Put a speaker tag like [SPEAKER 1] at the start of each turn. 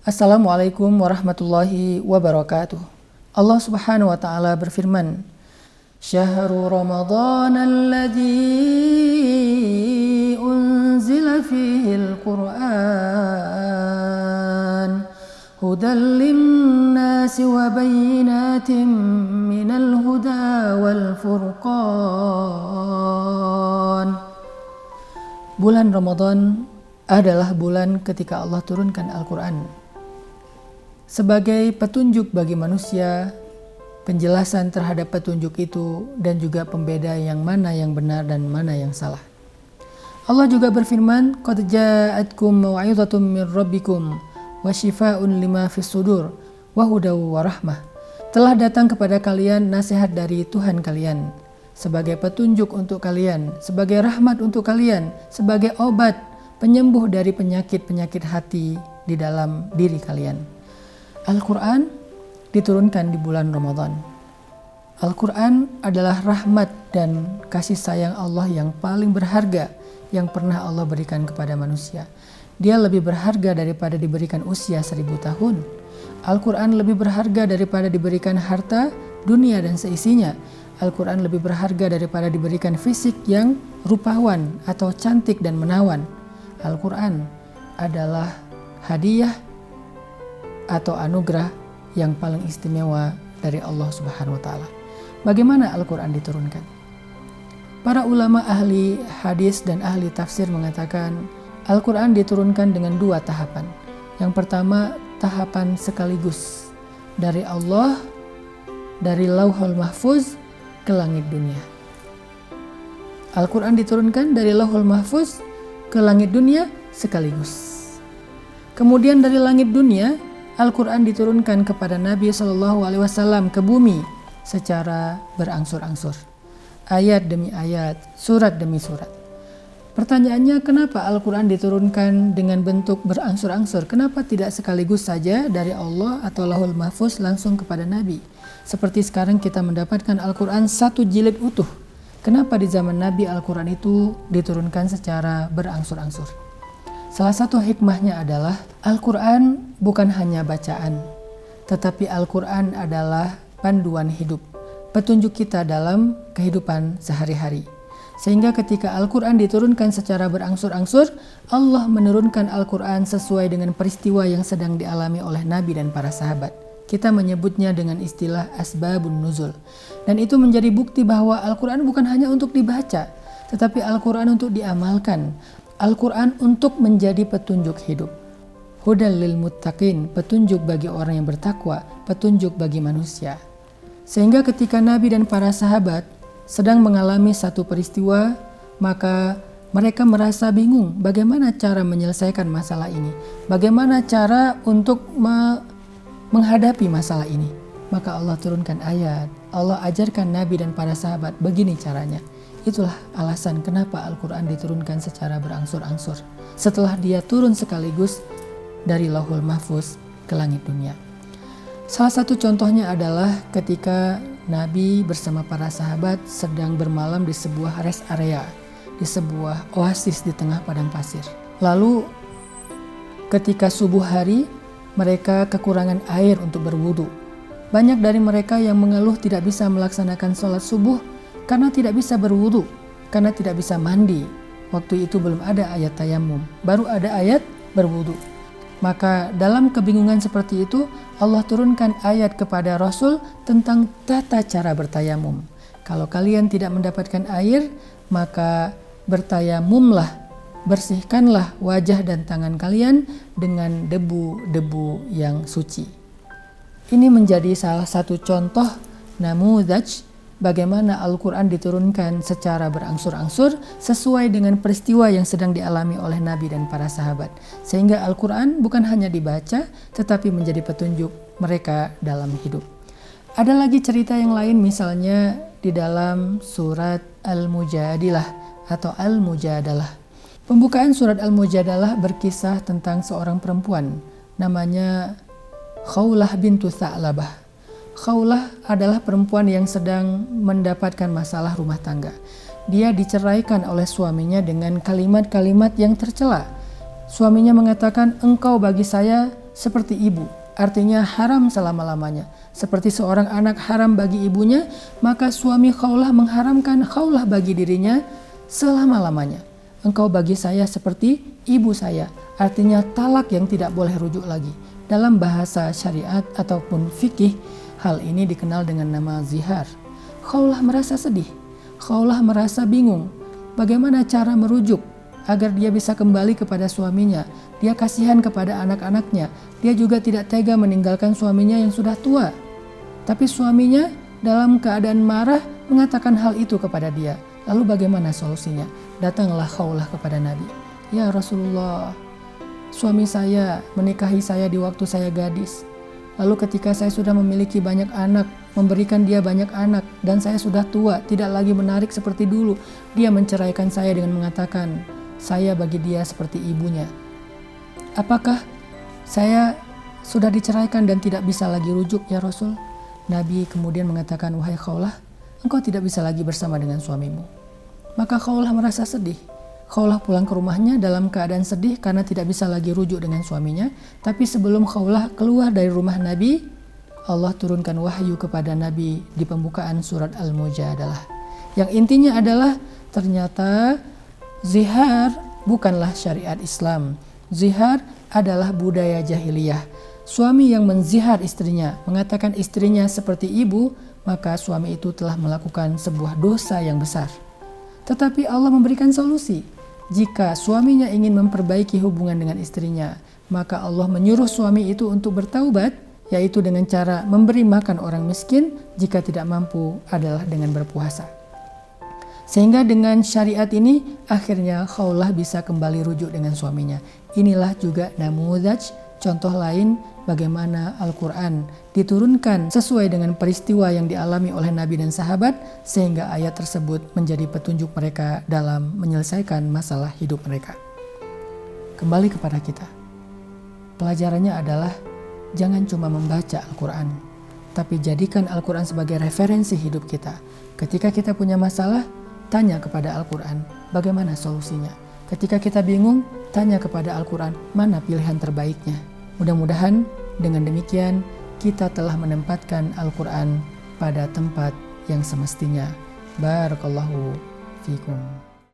[SPEAKER 1] Assalamualaikum warahmatullahi wabarakatuh. Allah Subhanahu wa taala berfirman, "Syahrul Ramadan alladzi unzila fihil Qur'an hudan lin-nasi wa bayyinatin minal huda wal furqan." Bulan Ramadan adalah bulan ketika Allah turunkan Al-Quran sebagai petunjuk bagi manusia, penjelasan terhadap petunjuk itu, dan juga pembeda yang mana yang benar dan mana yang salah. Allah juga berfirman, "Qad ja'atkum mau'izatun min rabbikum wa shifaa'un lima fis sudur wa hudaw wa rahmah." Telah datang kepada kalian nasihat dari Tuhan kalian sebagai petunjuk untuk kalian, sebagai rahmat untuk kalian, sebagai obat penyembuh dari penyakit-penyakit hati di dalam diri kalian. Al-Quran diturunkan di bulan Ramadan. Al-Quran adalah rahmat dan kasih sayang Allah yang paling berharga yang pernah Allah berikan kepada manusia. Dia lebih berharga daripada diberikan usia 1000 tahun. Al-Quran lebih berharga daripada diberikan harta, dunia dan seisinya. Al-Quran lebih berharga daripada diberikan fisik yang rupawan atau cantik dan menawan. Al-Quran adalah hadiah atau anugerah yang paling istimewa dari Allah Subhanahu wa taala. Bagaimana Al-Quran diturunkan? Para ulama ahli hadis dan ahli tafsir mengatakan Al-Quran diturunkan dengan 2 tahapan. Yang pertama, tahapan sekaligus dari Allah, dari Lauhul Mahfuz ke langit dunia. Al-Quran diturunkan dari Lauhul Mahfuz ke langit dunia sekaligus. Kemudian dari langit dunia, Al-Quran diturunkan kepada Nabi SAW ke bumi secara berangsur-angsur. Ayat demi ayat, surat demi surat. Pertanyaannya, kenapa Al-Quran diturunkan dengan bentuk berangsur-angsur? Kenapa tidak sekaligus saja dari Allah atau Lauhul Mahfuz langsung kepada Nabi? Seperti sekarang kita mendapatkan Al-Quran 1 jilid utuh. Kenapa di zaman Nabi Al-Quran itu diturunkan secara berangsur-angsur? Salah satu hikmahnya adalah Al-Quran bukan hanya bacaan, tetapi Al-Quran adalah panduan hidup, petunjuk kita dalam kehidupan sehari-hari. Sehingga ketika Al-Quran diturunkan secara berangsur-angsur, Allah menurunkan Al-Quran sesuai dengan peristiwa yang sedang dialami oleh Nabi dan para sahabat. Kita menyebutnya dengan istilah asbabun nuzul. Dan itu menjadi bukti bahwa Al-Quran bukan hanya untuk dibaca, tetapi Al-Quran untuk diamalkan. Al-Quran untuk menjadi petunjuk hidup. Hudal lil muttaqin, petunjuk bagi orang yang bertakwa, petunjuk bagi manusia. Sehingga ketika Nabi dan para sahabat sedang mengalami satu peristiwa, maka mereka merasa bingung bagaimana cara menyelesaikan masalah ini. Bagaimana cara untuk menghadapi masalah ini. Maka Allah turunkan ayat, Allah ajarkan Nabi dan para sahabat begini caranya. Itulah alasan kenapa Al-Quran diturunkan secara berangsur-angsur setelah dia turun sekaligus dari Lauhul Mahfuz ke langit dunia. Salah satu contohnya adalah ketika Nabi bersama para sahabat sedang bermalam di sebuah rest area, di sebuah oasis di tengah padang pasir. Lalu ketika subuh hari, mereka kekurangan air untuk berwudu. Banyak dari mereka yang mengeluh tidak bisa melaksanakan sholat subuh karena tidak bisa berwudu, karena tidak bisa mandi. Waktu itu belum ada ayat tayamum, baru ada ayat berwudu. Maka dalam kebingungan seperti itu, Allah turunkan ayat kepada Rasul tentang tata cara bertayamum. Kalau kalian tidak mendapatkan air, maka bertayamumlah, bersihkanlah wajah dan tangan kalian dengan debu-debu yang suci. Ini menjadi salah satu contoh namudaj bagaimana Al-Quran diturunkan secara berangsur-angsur sesuai dengan peristiwa yang sedang dialami oleh Nabi dan para sahabat. Sehingga Al-Quran bukan hanya dibaca, tetapi menjadi petunjuk mereka dalam hidup. Ada lagi cerita yang lain, misalnya di dalam surat Al-Mujadilah atau Al-Mujadalah. Pembukaan surat Al-Mujadalah berkisah tentang seorang perempuan namanya Khawlah bintu Tha'labah. Khawlah adalah perempuan yang sedang mendapatkan masalah rumah tangga. Dia diceraikan oleh suaminya dengan kalimat-kalimat yang tercela. Suaminya mengatakan, "Engkau bagi saya seperti ibu, artinya haram selama-lamanya. Seperti seorang anak haram bagi ibunya, maka suami Khawlah mengharamkan Khawlah bagi dirinya selama-lamanya. Engkau bagi saya seperti ibu saya, artinya talak yang tidak boleh rujuk lagi. Dalam bahasa syariat ataupun fikih, hal ini dikenal dengan nama zihar. Khawlah merasa sedih, Khawlah merasa bingung. Bagaimana cara merujuk agar dia bisa kembali kepada suaminya? Dia kasihan kepada anak-anaknya. Dia juga tidak tega meninggalkan suaminya yang sudah tua. Tapi suaminya dalam keadaan marah mengatakan hal itu kepada dia. Lalu bagaimana solusinya? Datanglah Khawlah kepada Nabi. Ya Rasulullah, suami saya menikahi saya di waktu saya gadis. Lalu ketika saya sudah memiliki banyak anak, memberikan dia banyak anak, dan saya sudah tua, tidak lagi menarik seperti dulu, dia menceraikan saya dengan mengatakan, saya bagi dia seperti ibunya. Apakah saya sudah diceraikan dan tidak bisa lagi rujuk ya Rasul? Nabi kemudian mengatakan, wahai Khawlah, engkau tidak bisa lagi bersama dengan suamimu. Maka Khawlah merasa sedih. Khawlah pulang ke rumahnya dalam keadaan sedih karena tidak bisa lagi rujuk dengan suaminya. Tapi sebelum Khawlah keluar dari rumah Nabi, Allah turunkan wahyu kepada Nabi di pembukaan surat Al-Mujadalah. Yang intinya adalah ternyata zihar bukanlah syariat Islam. Zihar adalah budaya jahiliyah. Suami yang menzihar istrinya, mengatakan istrinya seperti ibu, maka suami itu telah melakukan sebuah dosa yang besar. Tetapi Allah memberikan solusi. Jika suaminya ingin memperbaiki hubungan dengan istrinya, maka Allah menyuruh suami itu untuk bertaubat, yaitu dengan cara memberi makan orang miskin, jika tidak mampu adalah dengan berpuasa. Sehingga dengan syariat ini, akhirnya Khawlah bisa kembali rujuk dengan suaminya. Inilah juga namudaj, contoh lain bagaimana Al-Quran diturunkan sesuai dengan peristiwa yang dialami oleh Nabi dan sahabat, sehingga ayat tersebut menjadi petunjuk mereka dalam menyelesaikan masalah hidup mereka. Kembali kepada kita. Pelajarannya adalah jangan cuma membaca Al-Quran, tapi jadikan Al-Quran sebagai referensi hidup kita. Ketika kita punya masalah, tanya kepada Al-Quran bagaimana solusinya. Ketika kita bingung, tanya kepada Al-Quran mana pilihan terbaiknya. Mudah-mudahan dengan demikian kita telah menempatkan Al-Quran pada tempat yang semestinya. Barakallahu fikum.